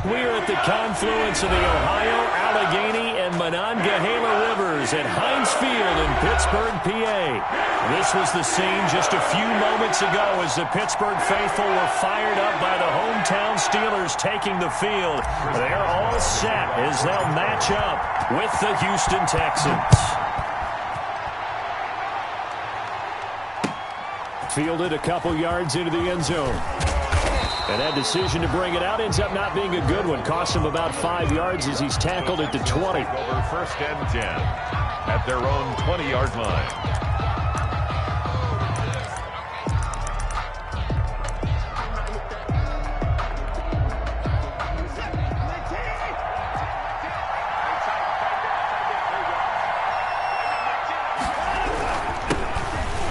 We're at the confluence of the Ohio, Allegheny, and Monongahela Rivers at Heinz Field in Pittsburgh, PA. This was the scene just a few moments ago as the Pittsburgh faithful were fired up by the hometown Steelers taking the field. They're all set as they'll match up with the Houston Texans. Fielded a couple yards into the end zone. And that decision to bring it out ends up not being a good one. Cost him about 5 yards as he's tackled at the 20. Over first and 10 at their own 20-yard line.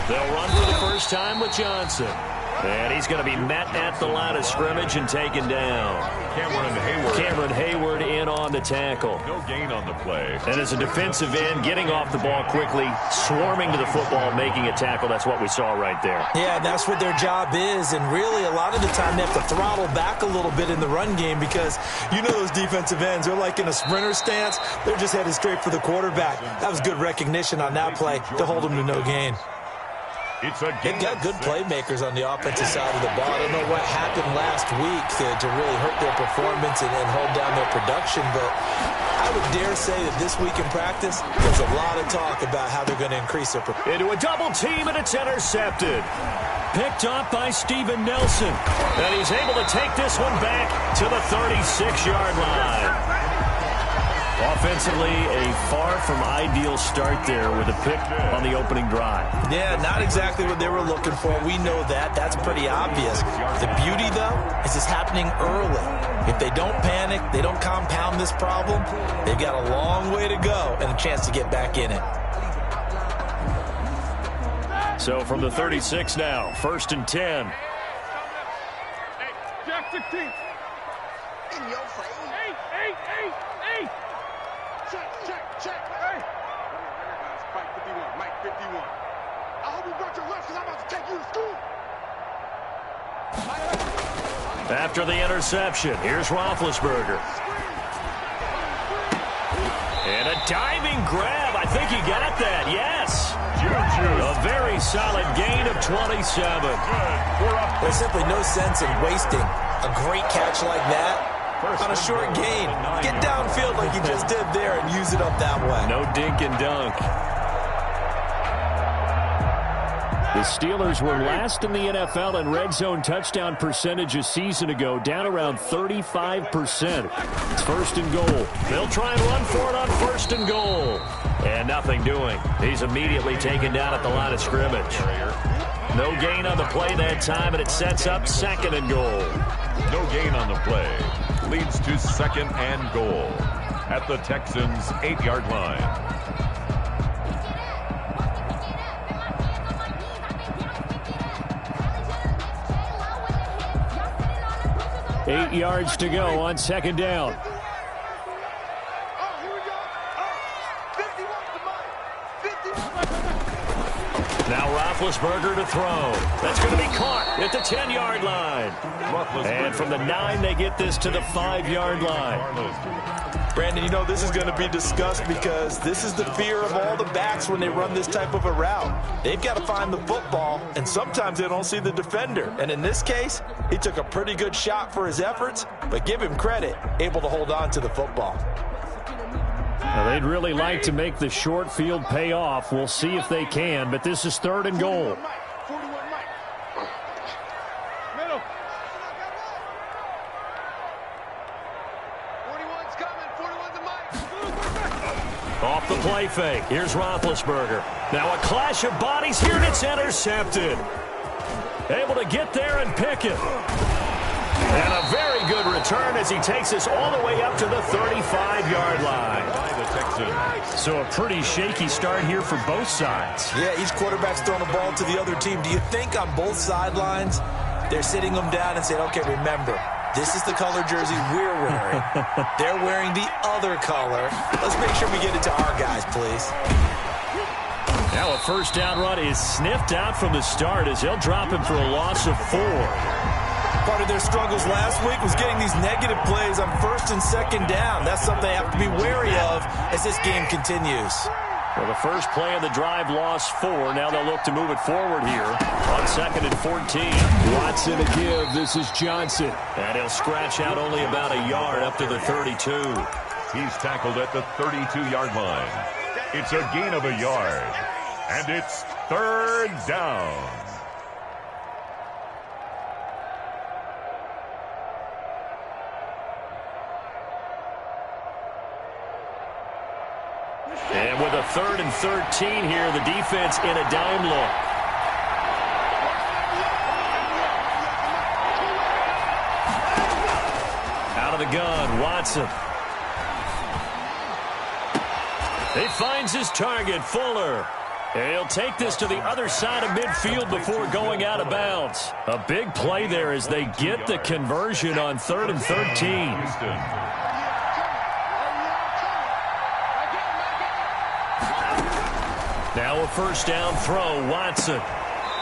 They'll run for the first time with Johnson. And he's going to be met at the line of scrimmage and taken down. Cameron Hayward in on the tackle. No gain on the play. And as a defensive end, getting off the ball quickly, swarming to the football, making a tackle. That's what we saw right there. Yeah, that's what their job is. And really, a lot of the time, they have to throttle back a little bit in the run game because you know those defensive ends, they're like in a sprinter stance. They're just headed straight for the quarterback. That was good recognition on that play to hold them to no gain. They've got good playmakers on the offensive side of the ball. I don't know what happened last week to really hurt their performance and hold down their production, but I would dare say that this week in practice, there's a lot of talk about how they're going to increase their performance. Into a double team, and it's intercepted. Picked off by Steven Nelson. And he's able to take this one back to the 36-yard line. Offensively, a far from ideal start there with a pick on the opening drive. Yeah, not exactly what they were looking for. We know that. That's pretty obvious. The beauty, though, is it's happening early. If they don't panic, they don't compound this problem, they've got a long way to go and a chance to get back in it. So from the 36 now, first and 10. Hey, Jack 16. In your face. Hey. Check. Hey. Spike 51, Mike 51. I hope you brought your lunch because I'm about to take you to school. After the interception, here's Roethlisberger. And a diving grab. I think he got that, yes. A very solid gain of 27. There's simply no sense in wasting a great catch like that on a short gain. Get downfield like you just did there and use it up that way. No dink and dunk. The Steelers were last in the NFL in red zone touchdown percentage a season ago, down around 35%. It's first and goal. They'll try and run for it on first and goal. And nothing doing. He's immediately taken down at the line of scrimmage. No gain on the play that time, and it sets up second and goal. No gain on the play. Leads to second and goal at the Texans' 8-yard line. Eight yards to go on second down. Now Roethlisberger to throw. That's going to be caught at the 10-yard line. And from the 9, they get this to the 5-yard line. Brandon, you know this is going to be discussed because this is the fear of all the backs when they run this type of a route. They've got to find the football, and sometimes they don't see the defender. And in this case, he took a pretty good shot for his efforts, but give him credit, able to hold on to the football. Now, they'd really like to make the short field pay off. We'll see if they can, but this is third and goal. Off the play fake. Here's Roethlisberger. Now a clash of bodies here, and it's intercepted. Able to get there and pick it. And a very good return as he takes us all the way up to the 35-yard line. So a pretty shaky start here for both sides. Yeah, each quarterback's throwing the ball to the other team. Do you think on both sidelines they're sitting them down and saying, okay, remember, this is the color jersey we're wearing. They're wearing the other color. Let's make sure we get it to our guys, please. Now a first down run is sniffed out from the start as they'll drop him for a loss of 4. Part of their struggles last week was getting these negative plays on first and second down. That's something they have to be wary of as this game continues. Well, the first play of the drive lost 4. Now they'll look to move it forward here on 2nd and 14. Watson to give. This is Johnson. And he'll scratch out only about a yard up to the 32. He's tackled at the 32-yard line. It's a gain of a yard. And it's 3rd down. And with a 3rd and 13 here, the defense in a dime look. Out of the gun, Watson. He finds his target, Fuller. And he'll take this to the other side of midfield before going out of bounds. A big play there as they get the conversion on 3rd and 13. Now a first down throw, Watson.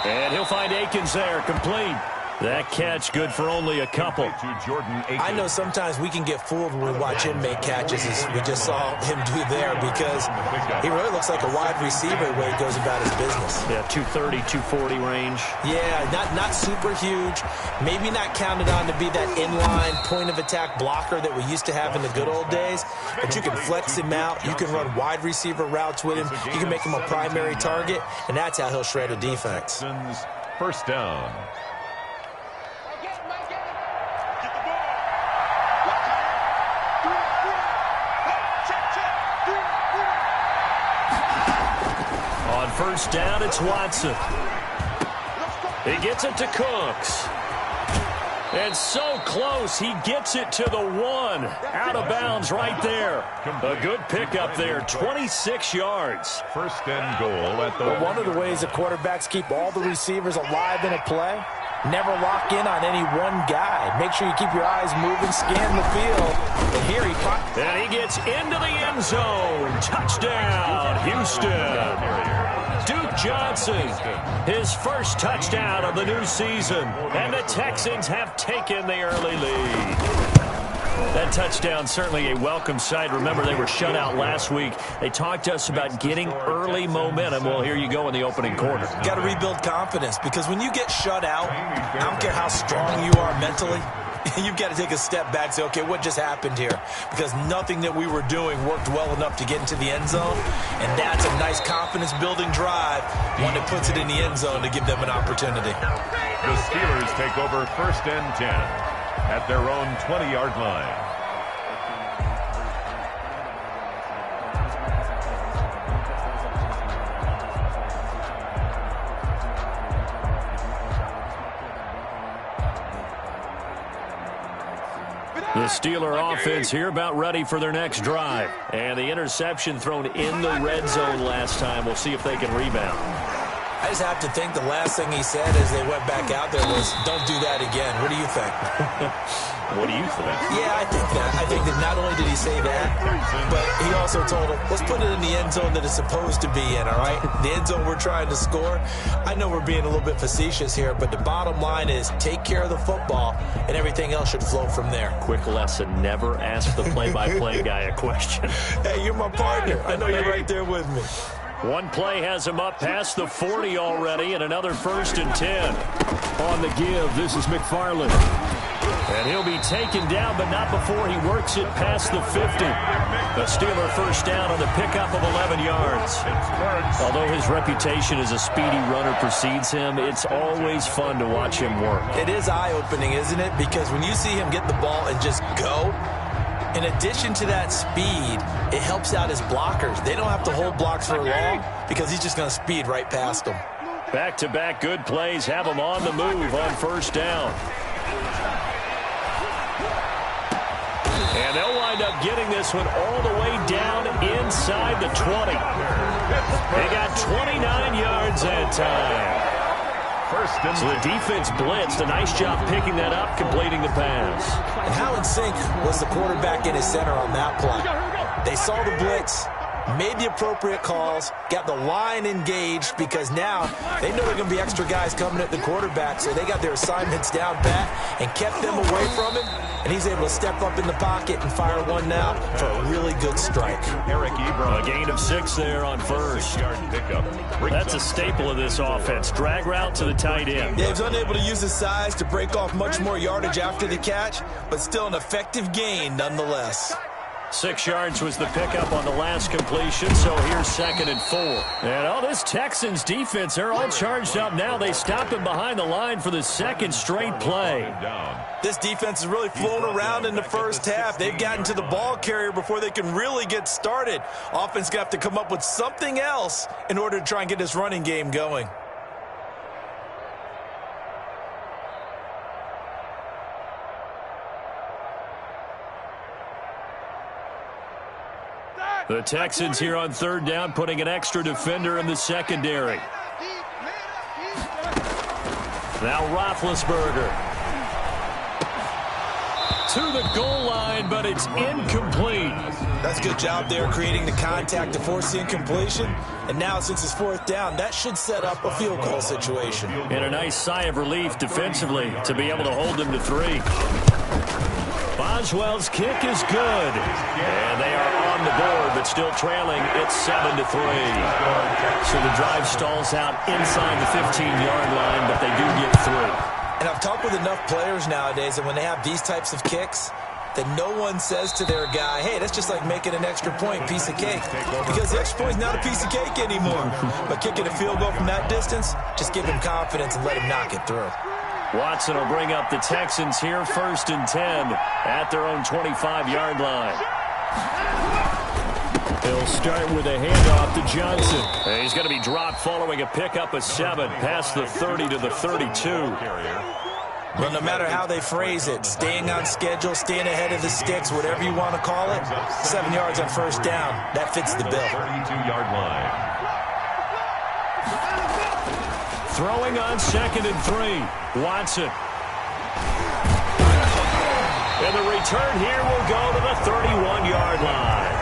And he'll find Akins there, complete. That catch good for only a couple. I know sometimes we can get fooled when we watch him make catches, as we just saw him do there, because he really looks like a wide receiver the way he goes about his business. Yeah, 230, 240 range. Yeah, not super huge. Maybe not counted on to be that inline point-of-attack blocker that we used to have in the good old days, but you can flex him out. You can run wide receiver routes with him. You can make him a primary target, and that's how he'll shred a defense. First down. First down, it's Watson. He gets it to Cooks. And so close, he gets it to the 1. Out of bounds right there. A good pickup there, 26 yards. First and goal at the... Well, one of the ways the quarterbacks keep all the receivers alive in a play, never lock in on any one guy. Make sure you keep your eyes moving, scan the field. And here he pops. And he gets into the end zone. Touchdown, Houston. Duke Johnson, his first touchdown of the new season. And the Texans have taken the early lead. That touchdown certainly a welcome sight. Remember, they were shut out last week. They talked to us about getting early momentum. Well, here you go in the opening quarter. Got to rebuild confidence, because when you get shut out, I don't care how strong you are mentally, you've got to take a step back and say, okay, what just happened here? Because nothing that we were doing worked well enough to get into the end zone, and that's a nice confidence-building drive, one that puts it in the end zone to give them an opportunity. The Steelers take over 1st and 10 at their own 20-yard line. The Steeler offense here about ready for their next drive. And the interception thrown in the red zone last time. We'll see if they can rebound. I just have to think the last thing he said as they went back out there was, don't do that again. What do you think? What do you think? Yeah, I think that. I think that not only did he say that, but he also told him, let's put it in the end zone that it's supposed to be in, all right? The end zone we're trying to score. I know we're being a little bit facetious here, but the bottom line is take care of the football, and everything else should flow from there. Quick lesson, never ask the play-by-play guy a question. Hey, you're my partner. I know you're right there with me. One play has him up past the 40 already, and another 1st and 10. On the give, this is McFarland. And he'll be taken down, but not before he works it past the 50. The Steeler first down on the pickup of 11 yards. Although his reputation as a speedy runner precedes him, it's always fun to watch him work. It is eye-opening, isn't it? Because when you see him get the ball and just go, in addition to that speed, it helps out his blockers. They don't have to hold blocks for long because he's just going to speed right past them. Back-to-back good plays have him on the move on first down. And they'll wind up getting this one all the way down inside the 20. They got 29 yards that time. So the defense blitzed. A nice job picking that up, completing the pass. And how in sync was the quarterback in his center on that play? They saw the blitz. made the appropriate calls, got the line engaged, because now they know there are going to be extra guys coming at the quarterback, so they got their assignments down pat and kept them away from him, and he's able to step up in the pocket and fire one now for a really good strike. Eric Ebron. A gain of 6 there on first. That's a staple of this offense. Drag route to the tight end. Yeah, he was unable to use his size to break off much more yardage after the catch, but still an effective gain nonetheless. 6 yards was the pickup on the last completion, so here's 2nd and 4. And this Texans defense, they're all charged up now. They stopped him behind the line for the 2nd straight play. This defense is really flown around in the first half. They've gotten to the ball carrier before they can really get started. Offense got to come up with something else in order to try and get this running game going. The Texans here on 3rd down, putting an extra defender in the secondary. Now Roethlisberger. To the goal line, but it's incomplete. That's a good job there, creating the contact to force the incompletion. And now, since it's 4th down, that should set up a field goal situation. And a nice sigh of relief defensively to be able to hold them to 3. Boswell's kick is good. And they are on the board, but still trailing. It's 7-3. So the drive stalls out inside the 15-yard line, but they do get 3. And I've talked with enough players nowadays that when they have these types of kicks, that no one says to their guy, hey, that's just like making an extra point, piece of cake. Because the extra point is not a piece of cake anymore. But kicking a field goal from that distance, just give him confidence and let him knock it through. Watson will bring up the Texans here, 1st and 10 at their own 25-yard line. He'll start with a handoff to Johnson. And he's going to be dropped following a pickup of 7 past the 30 to the 32. Well, no matter how they phrase it, staying on schedule, staying ahead of the sticks, whatever you want to call it, 7 yards on 1st down, that fits the bill. 32-yard line. Throwing on 2nd and 3. Watson. And the return here will go to the 31-yard line.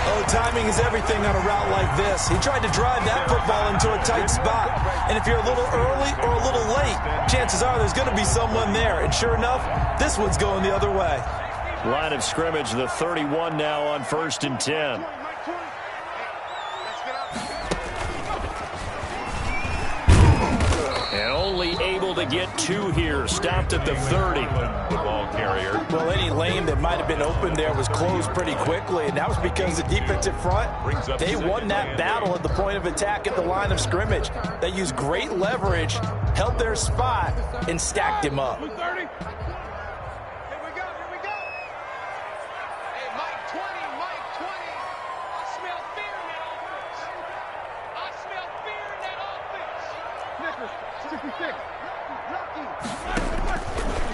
Oh, timing is everything on a route like this. He tried to drive that football into a tight spot. And if you're a little early or a little late, chances are there's going to be someone there. And sure enough, this one's going the other way. Line of scrimmage, the 31 now on 1st and 10. And only able to get 2 here. Stopped at the 30. Football carrier. Well, any lane that might have been open there was closed pretty quickly, and that was because the defensive front, they won that battle at the point of attack at the line of scrimmage. They used great leverage, held their spot, and stacked him up.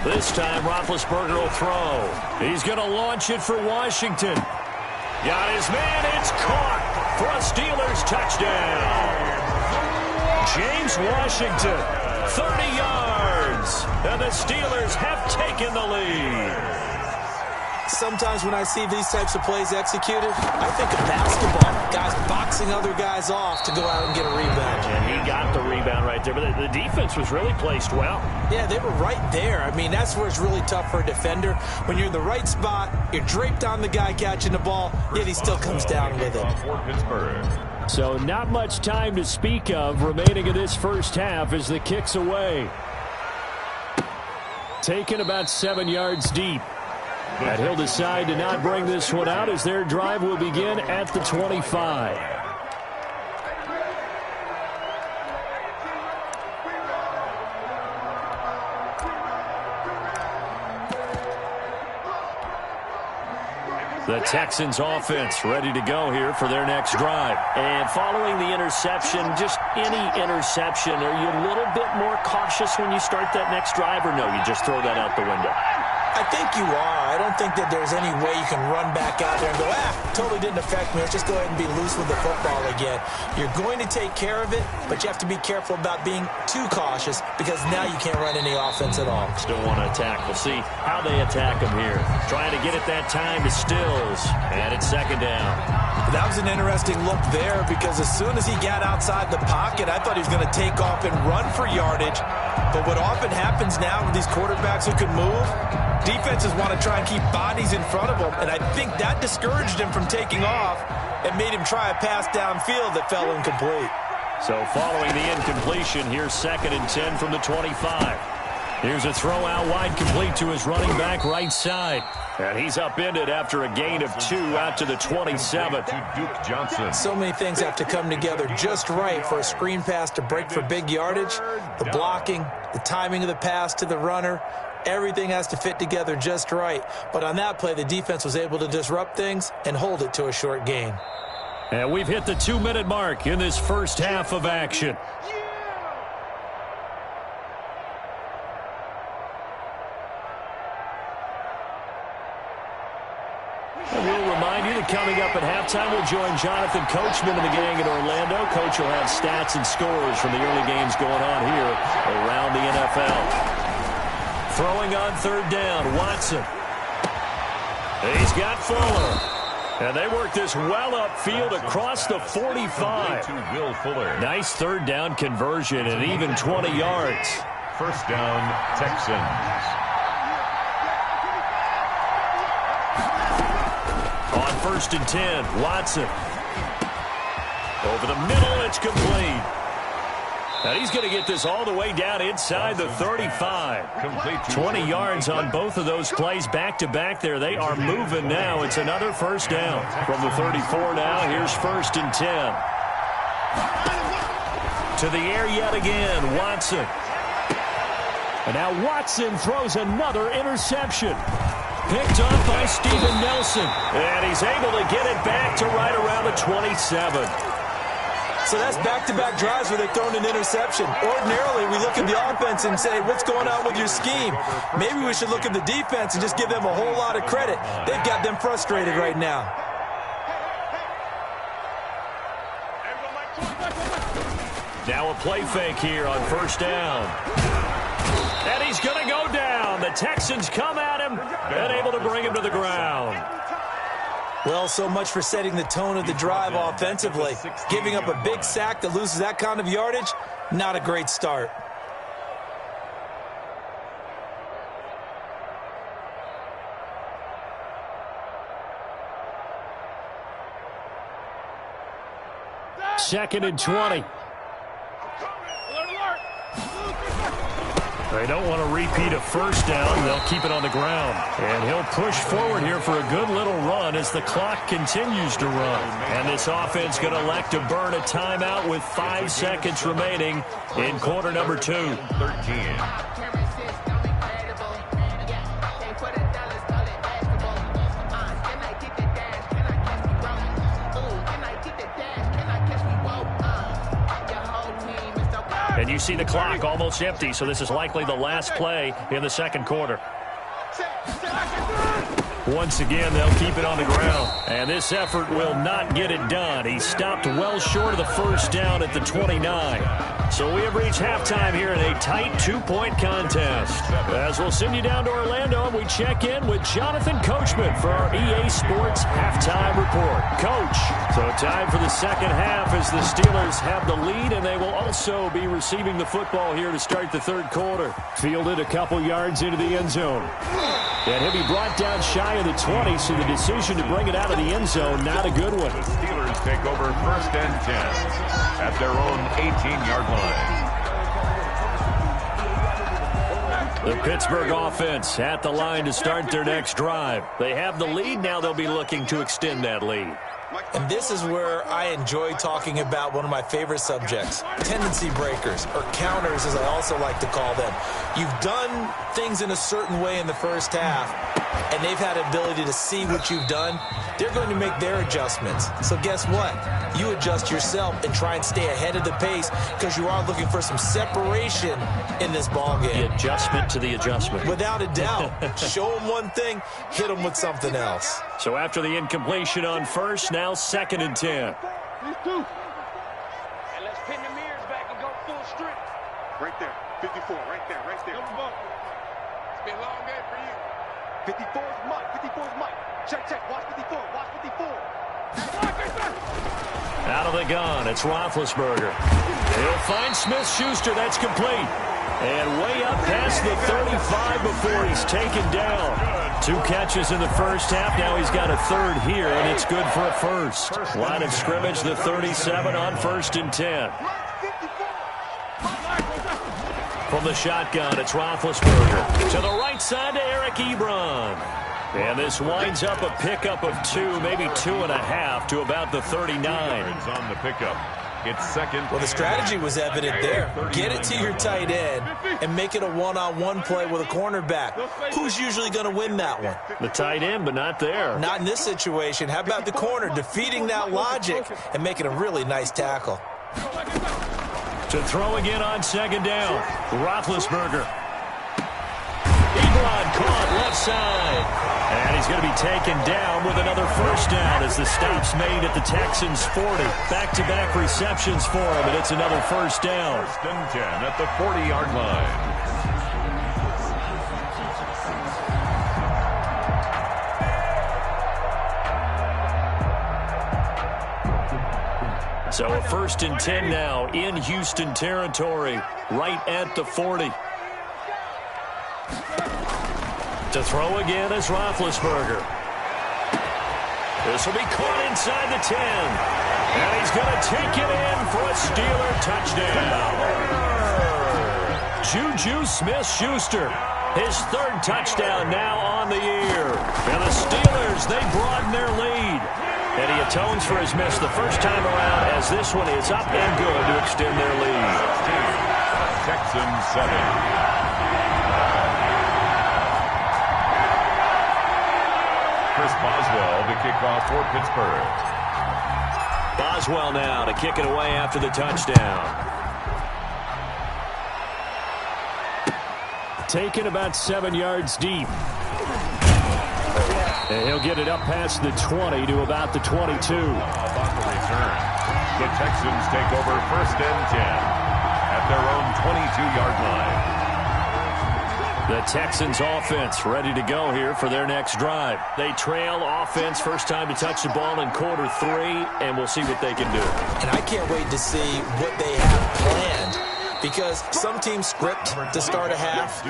This time, Roethlisberger will throw. He's going to launch it for Washington. Got his man. It's caught for a Steelers touchdown. James Washington, 30 yards. And the Steelers have taken the lead. Sometimes when I see these types of plays executed, I think of basketball. Guys boxing other guys off to go out and get a rebound. And he got the rebound right there, but the defense was really placed well. Yeah, they were right there. I mean, that's where it's really tough for a defender. When you're in the right spot, you're draped on the guy catching the ball, yet he still comes down with it. So not much time to speak of remaining in this first half as the kick's away. Taken about 7 yards deep. And he'll decide to not bring this one out as their drive will begin at the 25. The Texans offense ready to go here for their next drive. And following the interception, just any interception, are you a little bit more cautious when you start that next drive, or no, you just throw that out the window? I think you are. I don't think that there's any way you can run back out there and go, totally didn't affect me. Let's just go ahead and be loose with the football again. You're going to take care of it, but you have to be careful about being too cautious because now you can't run any offense at all. Still want to attack. We'll see how they attack them here. Trying to get it that time to Stills. And it's 2nd down. That was an interesting look there because as soon as he got outside the pocket, I thought he was going to take off and run for yardage. But what often happens now with these quarterbacks who can move, defenses want to try and keep bodies in front of them, and I think that discouraged him from taking off and made him try a pass downfield that fell incomplete. So following the incompletion, here's 2nd and 10 from the 25. Here's a throw out wide complete to his running back right side. And he's upended after a gain of 2 out to the 27. To Duke Johnson. So many things have to come together just right for a screen pass to break for big yardage. The blocking, the timing of the pass to the runner, everything has to fit together just right. But on that play, the defense was able to disrupt things and hold it to a short gain. And we've hit the 2-minute mark in this first half of action. And we'll remind you that coming up at halftime, we'll join Jonathan Coachman and the gang in Orlando. Coach will have stats and scores from the early games going on here around the NFL. Throwing on 3rd down, Watson. He's got Fuller. And they work this well upfield across the 45. To Will Fuller. Nice 3rd down conversion and even 20 yards. 1st down, Texans. On 1st and 10, Watson. Over the middle, it's complete. And he's going to get this all the way down inside the 35. 20 yards on both of those plays back-to-back there. They are moving now. It's another 1st down. From the 34 now, here's 1st and 10. To the air yet again, Watson. And now Watson throws another interception. Picked up by Steven Nelson. And he's able to get it back to right around the 27. So that's back-to-back drives where they've thrown an interception. Ordinarily, we look at the offense and say, what's going on with your scheme? Maybe we should look at the defense and just give them a whole lot of credit. They've got them frustrated right now. Now a play fake here on 1st down. And he's going to go down. The Texans come at him and able to bring him to the ground. Well, so much for setting the tone of the drive offensively. Giving up a big sack that loses that kind of yardage, not a great start. Second and 20. They don't want to repeat a 1st down. They'll keep it on the ground. And he'll push forward here for a good little run as the clock continues to run. And this offense going to elect to burn a timeout with 5 seconds remaining in quarter number 2. 13. And you see the clock almost empty, so this is likely the last play in the 2nd quarter. Once again, they'll keep it on the ground. And this effort will not get it done. He stopped well short of the 1st down at the 29. So we have reached halftime here in a tight 2-point contest. As we'll send you down to Orlando, and we check in with Jonathan Coachman for our EA Sports Halftime Report. Coach, so time for the 2nd half as the Steelers have the lead, and they will also be receiving the football here to start the 3rd quarter. Fielded a couple yards into the end zone. And he'll be brought down shy of the 20, so the decision to bring it out of the end zone, not a good one. The Steelers take over 1st and 10 at their own 18-yard line. The Pittsburgh offense at the line to start their next drive. They have the lead. Now they'll be looking to extend that lead. And this is where I enjoy talking about one of my favorite subjects, tendency breakers, or counters as I also like to call them. You've done things in a certain way in the 1st half, and they've had ability to see what you've done. They're going to make their adjustments. So guess what? You adjust yourself and try and stay ahead of the pace because you are looking for some separation in this ballgame. The adjustment to the adjustment. Without a doubt. Show them one thing, hit them with something else. So after the incompletion on 1st, now 2nd and 10. And let's pin the mirrors back and go full strength. Right there. 54. Right there. Right there. It's been a long day for you. 54 is Mike. 54 is Mike. Check, check. Watch 54. Watch 54. Out of the gun, it's Roethlisberger. He'll find Smith-Schuster. That's complete. And way up past the 35 before he's taken down. 2 catches in the first half. Now he's got a third here, and it's good for a first. Line of scrimmage, the 37 on 1st and 10. From the shotgun, it's Roethlisberger. To the right side to Eric Ebron. And this winds up a pickup of 2, maybe 2.5 to about the 39. On the pickup. It's second. Well, the strategy was evident there. Get it to your tight end and make it a one-on-one play with a cornerback. Who's usually going to win that one? The tight end, but not there. Not in this situation. How about the corner defeating that logic and making a really nice tackle? To throw again on 2nd down. Roethlisberger. Ebron caught left side. And he's going to be taken down with another first down as the stop's made at the Texans' 40. Back-to-back receptions for him, and it's another first down. 1st and 10 at the 40-yard line. So a 1st and 10 now in Houston territory, right at the 40. To throw again is Roethlisberger. This will be caught inside the 10. And he's going to take it in for a Steeler touchdown. Juju Smith-Schuster, his 3rd touchdown now on the year. And the Steelers, they broaden their lead. And he atones for his miss the first time around as this one is up and good to extend their lead. Texans 7. Chris Boswell to kick off for Pittsburgh. Boswell now to kick it away after the touchdown. Taken about 7 yards deep. And he'll get it up past the 20 to about the 22. On the return, the Texans take over 1st and 10 at their own 22-yard line. The Texans offense ready to go here for their next drive. They trail offense, first time to touch the ball in quarter 3, and we'll see what they can do. And I can't wait to see what they have planned, because some teams script to start a half.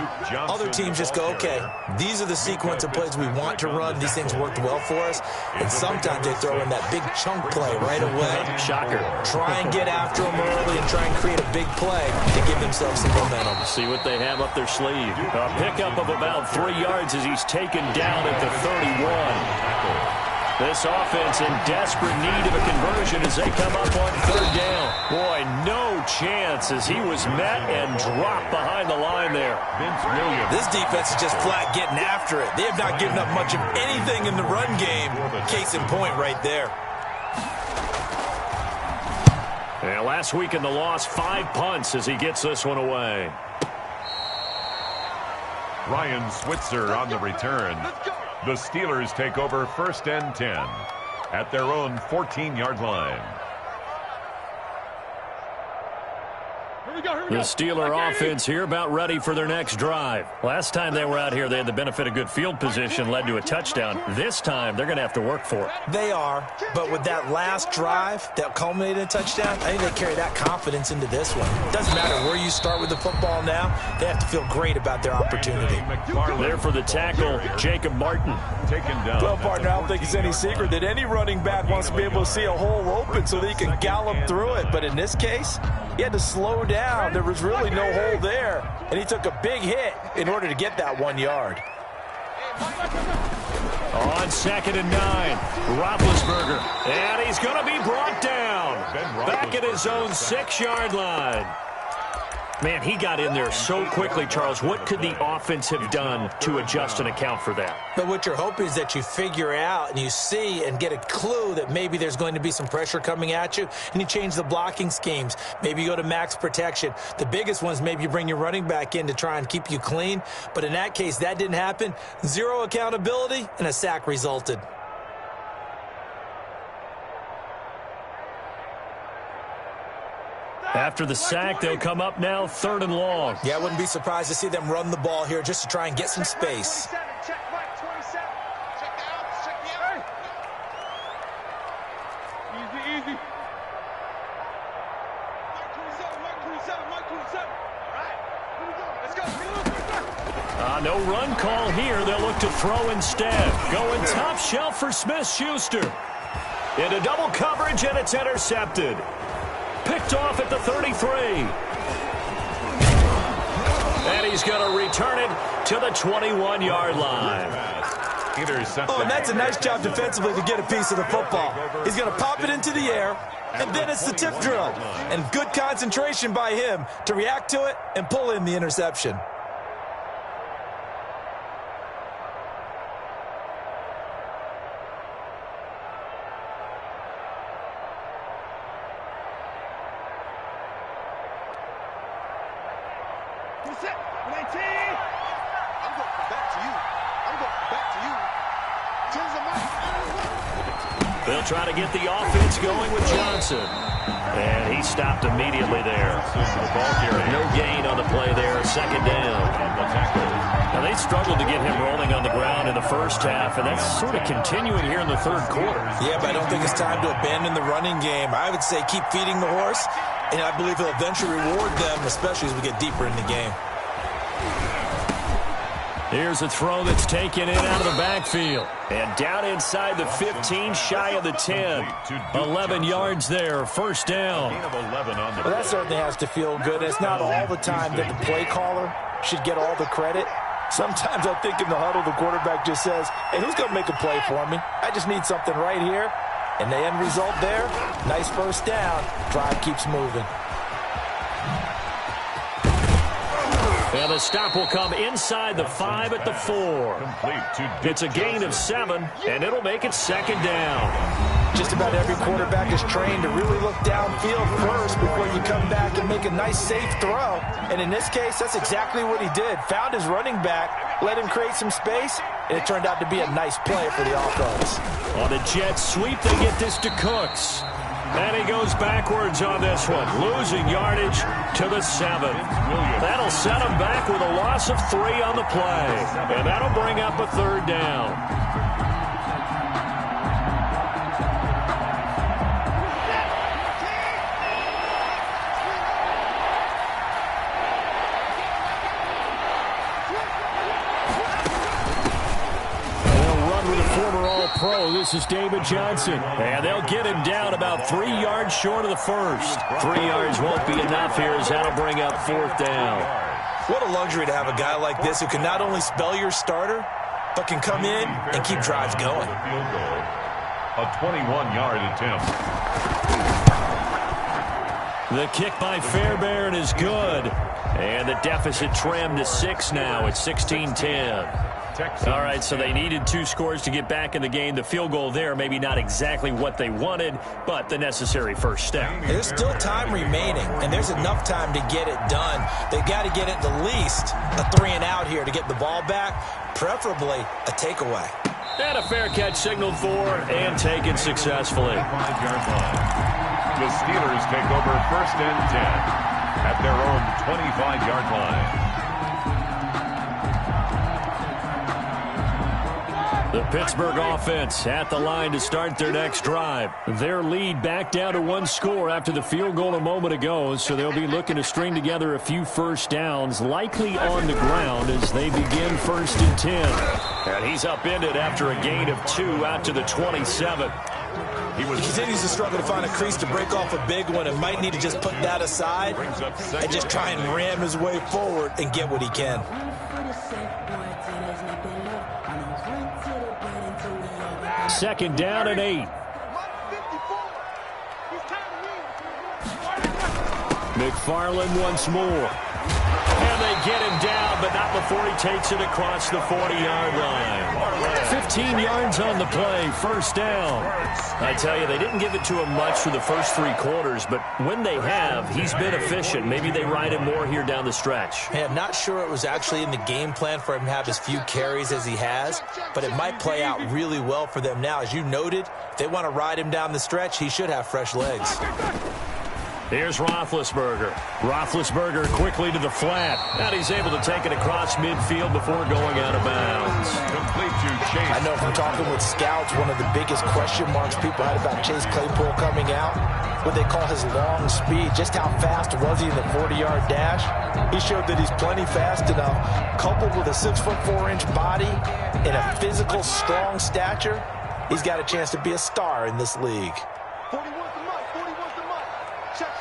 Other teams just go, okay, these are the sequence of plays we want to run. These things worked well for us. And sometimes they throw in that big chunk play right away. Shocker. Try and get after them early and try and create a big play to give themselves some momentum. See what they have up their sleeve. A pickup of about 3 yards as he's taken down at the 31. This offense in desperate need of a conversion as they come up on 3rd down. Boy, no chance as he was met and dropped behind the line there. Vince Williams. This defense is just flat getting after it. They have not given up much of anything in the run game. Case in point right there. And last week in the loss, 5 punts as he gets this one away. Ryan Switzer on the return. The Steelers take over 1st and 10 at their own 14-yard line. The Steeler offense here about ready for their next drive. Last time they were out here, they had the benefit of good field position, led to a touchdown. This time, they're going to have to work for it. They are, but with that last drive that culminated in a touchdown, I think they carry that confidence into this one. Doesn't matter where you start with the football now, they have to feel great about their opportunity. There for the tackle, Jacob Martin. Taken down. Well, partner, I don't think it's any secret that any running back wants to be able to see a hole open so that he can gallop through it. But in this case, he had to slow down. There was really no hole there, and he took a big hit in order to get that 1 yard. On 2nd and 9, Roethlisberger, and he's going to be brought down back at his own 6-yard line. Man, he got in there so quickly, Charles. What could the offense have done to adjust and account for that? But what you're hoping is that you figure out and you see and get a clue that maybe there's going to be some pressure coming at you, and you change the blocking schemes. Maybe you go to max protection. The biggest ones, maybe you bring your running back in to try and keep you clean. But in that case, that didn't happen. 0 accountability, and a sack resulted. After the sack, they'll come up now 3rd and long. Yeah, I wouldn't be surprised to see them run the ball here just to try and get some space. easy. Mike 27, Mike 27, Mike 27. All right, here we go. Let's go. No run call here. They'll look to throw instead. Going top shelf for Smith-Schuster. Into double coverage, and it's intercepted. Picked off at the 33. And he's going to return it to the 21-yard line. Oh, and that's a nice job defensively to get a piece of the football. He's going to pop it into the air, and then it's the tip drill. And good concentration by him to react to it and pull in the interception. They'll try to get the offense going with Johnson. And he stopped immediately there. No gain on the play there, second down. Now, they struggled to get him rolling on the ground in the first half, and that's sort of continuing here in the third quarter. Yeah, but I don't think it's time to abandon the running game. I would say keep feeding the horse, and I believe he'll eventually reward them, especially as we get deeper in the game. Here's a throw that's taken in out of the backfield. And down inside the 15, shy of the 10. 11 yards there, first down. Well, that certainly has to feel good. It's not all the time that the play caller should get all the credit. Sometimes I think in the huddle, the quarterback just says, hey, who's going to make a play for me? I just need something right here. And the end result there, nice first down. Drive keeps moving. And the stop will come inside the 5 at the 4. It's a gain of 7, and it'll make it second down. Just about every quarterback is trained to really look downfield first before you come back and make a nice, safe throw. And in this case, that's exactly what he did. Found his running back, let him create some space, and it turned out to be a nice play for the offense. On the jet sweep, they get this to Cooks. And he goes backwards on this one, losing yardage to the 7. That'll set him back with a loss of 3 on the play. And that'll bring up a third down. Pro, this is David Johnson. And they'll get him down about 3 yards short of the first. 3 yards won't be enough here as that'll bring up fourth down. What a luxury to have a guy like this who can not only spell your starter, but can come in and keep drives going. A 21-yard attempt. The kick by Fairbairn is good. And the deficit trimmed to 6 now. It's 16-10. All right, so they needed 2 scores to get back in the game. The field goal there, maybe not exactly what they wanted, but the necessary first step. There's still time remaining, and there's enough time to get it done. They've got to get it the least a 3-and-out here to get the ball back, preferably a takeaway. And a fair catch signaled for and taken successfully. The Steelers take over first and 10 at their own 25-yard line. The Pittsburgh offense at the line to start their next drive. Their lead back down to 1 score after the field goal a moment ago, so they'll be looking to string together a few first downs, likely on the ground as they begin first and 10. And he's upended after a gain of 2 out to the 27. He continues to struggle to find a crease to break off a big one and might need to just put that aside and just try and ram his way forward and get what he can. Second down and 8. McFarland once more. And they get him down, but not before he takes it across the 40-yard line. 15 yards on the play, first down. I tell you, they didn't give it to him much for the first 3 quarters, but when they have, he's been efficient. Maybe they ride him more here down the stretch. Hey, I'm not sure it was actually in the game plan for him to have as few carries as he has, but it might play out really well for them now. As you noted, if they want to ride him down the stretch, he should have fresh legs. Here's Roethlisberger. Roethlisberger quickly to the flat. And he's able to take it across midfield before going out of bounds. Complete to Chase. I know from talking with scouts, one of the biggest question marks people had about Chase Claypool coming out, what they call his long speed. Just how fast was he in the 40-yard dash? He showed that he's plenty fast enough, coupled with a 6'4" body and a physical, strong stature. He's got a chance to be a star in this league. 41's the mark. 41's the mark. Check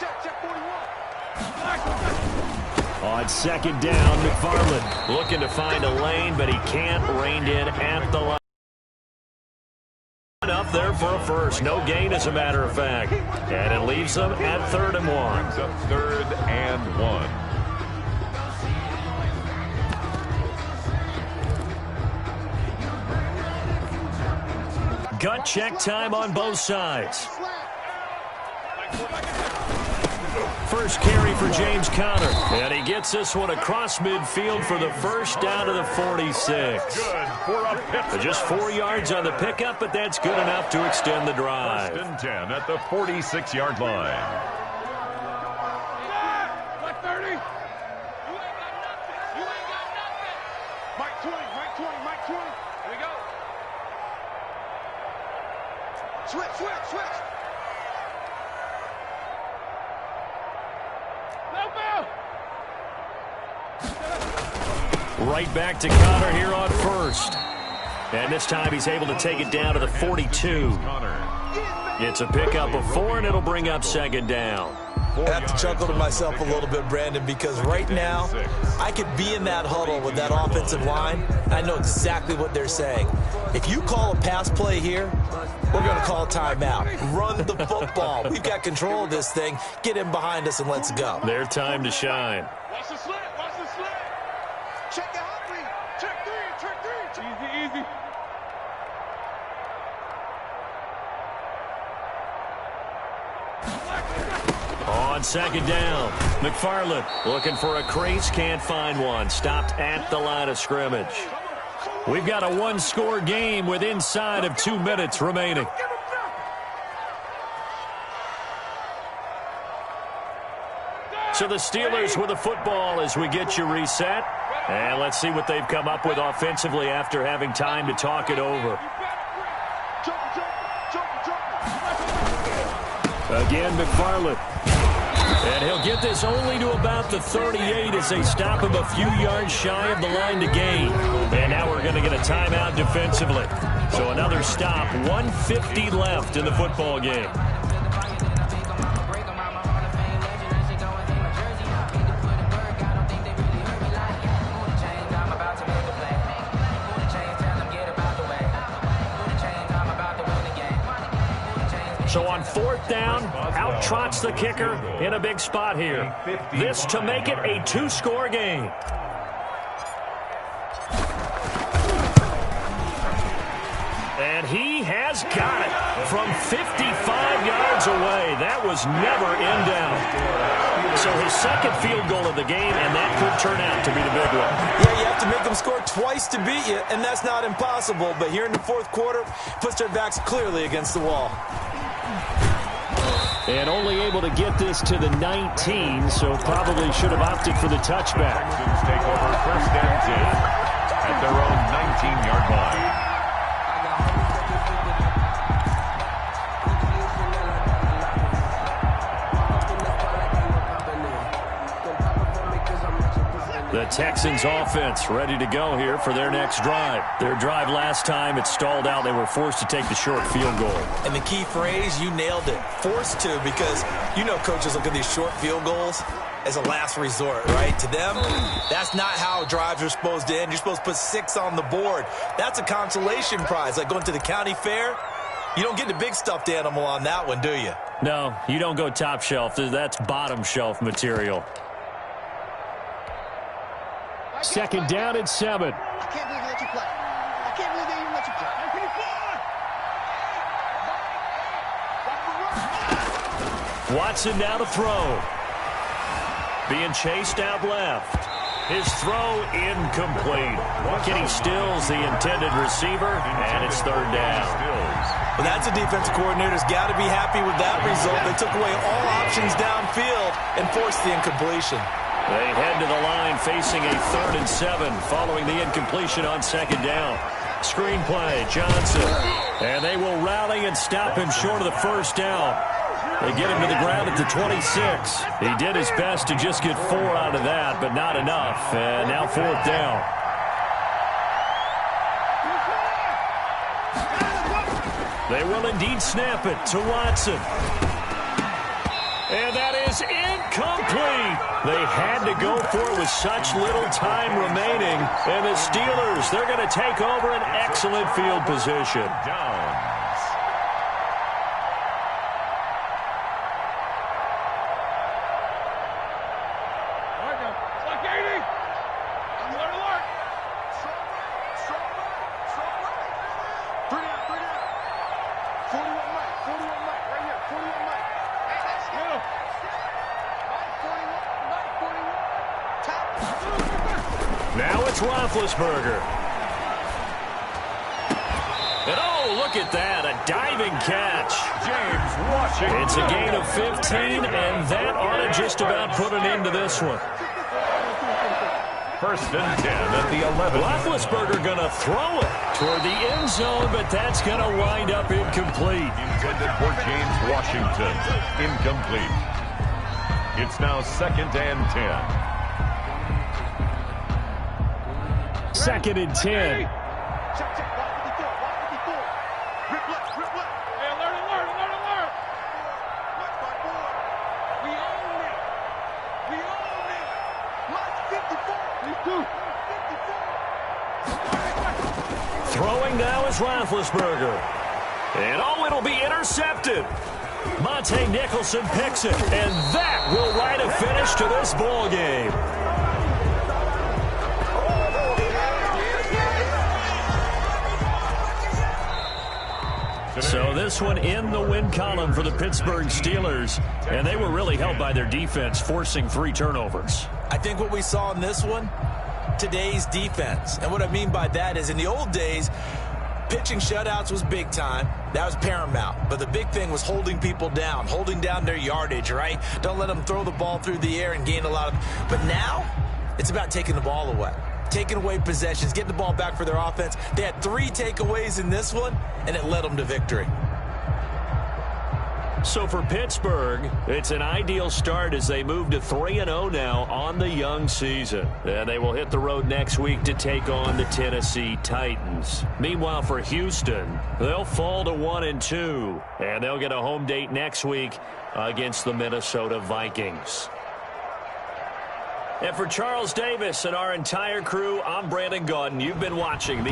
41. On second down, McFarland looking to find a lane, but he can't. Reined in at the line. Up there for a first. No gain, as a matter of fact. And it leaves them at 3rd and 1. Brings up 3rd and 1. Gut check time on both sides. First carry for James Conner. And he gets this one across midfield for the first down to the 46. Good for a pickup. Just 4 yards on the pickup, but that's good enough to extend the drive. 1st and 10 at the 46-yard line. Mike 30. You ain't got nothing. You ain't got nothing. Mike 20. Mike 20. Mike 20. Here we go. Switch. Right back to Conner here on first. And this time he's able to take it down to the 42. It's a pickup of 4, and it'll bring up 2nd down. I have to chuckle to myself a little bit, Brandon, because right now I could be in that huddle with that offensive line. I know exactly what they're saying. If you call a pass play here, we're going to call a timeout. Run the football. We've got control of this thing. Get in behind us and let's go. Their time to shine. Watch the slant. Check the hot read. Check 3. Easy. On second down, McFarland looking for a crease, can't find one. Stopped at the line of scrimmage. We've got a 1-score game with inside of 2 minutes remaining. So the Steelers with the football as we get you reset. And let's see what they've come up with offensively after having time to talk it over. Again, McFarland. And he'll get this only to about the 38 as they stop him a few yards shy of the line to gain. And now we're going to get a timeout defensively. So another stop, 1:50 left in the football game. So on 4th down, out trots the kicker in a big spot here. This to make it a 2-score game. And he has got it from 55 yards away. That was never in doubt. So his 2nd field goal of the game, and that could turn out to be the big one. Yeah, you have to make them score twice to beat you, and that's not impossible. But here in the 4th quarter, puts their backs clearly against the wall. And only able to get this to the 19, so probably should have opted for the touchback. Texans take over 1st and 10 at their own 19-yard line. The Texans offense ready to go here for their next drive. Their drive last time, it stalled out. They were forced to take the short field goal. And the key phrase, you nailed it. Forced to, because you know coaches look at these short field goals as a last resort, right? To them, that's not how drives are supposed to end. You're supposed to put 6 on the board. That's a consolation prize, like going to the county fair. You don't get the big stuffed animal on that one, do you? No, you don't go top shelf. That's bottom shelf material. 2nd down and 7. I can't believe they let you play. I can't believe they even let you play. Watson now to throw. Being chased out left. His throw incomplete. Kenny Stills, the intended receiver, and it's third down. Well, that's a defensive coordinator's got to be happy with that result. They took away all options downfield and forced the incompletion. They head to the line facing a 3rd and 7 following the incompletion on second down. Screen play, Johnson. And they will rally and stop him short of the first down. They get him to the ground at the 26. He did his best to just get 4 out of that, but not enough. And now 4th down. They will indeed snap it to Watson. And that is incomplete. They had to go for it with such little time remaining. And the Steelers, they're going to take over an excellent field position. Now it's Roethlisberger. And oh, look at that, a diving catch. James Washington. It's a gain of 15, and that ought to just about put an end to this one. 1st and 10 at the 11. Roethlisberger going to throw it toward the end zone, but that's going to wind up incomplete. Intended for James Washington. Incomplete. It's now 2nd and 10. 2nd and 10. Throwing now is Roethlisberger. And oh, it'll be intercepted. Monte Nicholson picks it, and that will write a finish to this ball game. So this one in the win column for the Pittsburgh Steelers, and they were really helped by their defense, forcing 3 turnovers. I think what we saw in this one, today's defense. And what I mean by that is in the old days, pitching shutouts was big time. That was paramount. But the big thing was holding people down, holding down their yardage, right? Don't let them throw the ball through the air and gain a lot of... But now, it's about taking the ball away. Taking away possessions, getting the ball back for their offense. They had 3 takeaways in this one, and it led them to victory. So for Pittsburgh, it's an ideal start as they move to 3-0 now on the young season. And they will hit the road next week to take on the Tennessee Titans. Meanwhile, for Houston, they'll fall to 1-2, and they'll get a home date next week against the Minnesota Vikings. And for Charles Davis and our entire crew, I'm Brandon Gaudin. You've been watching the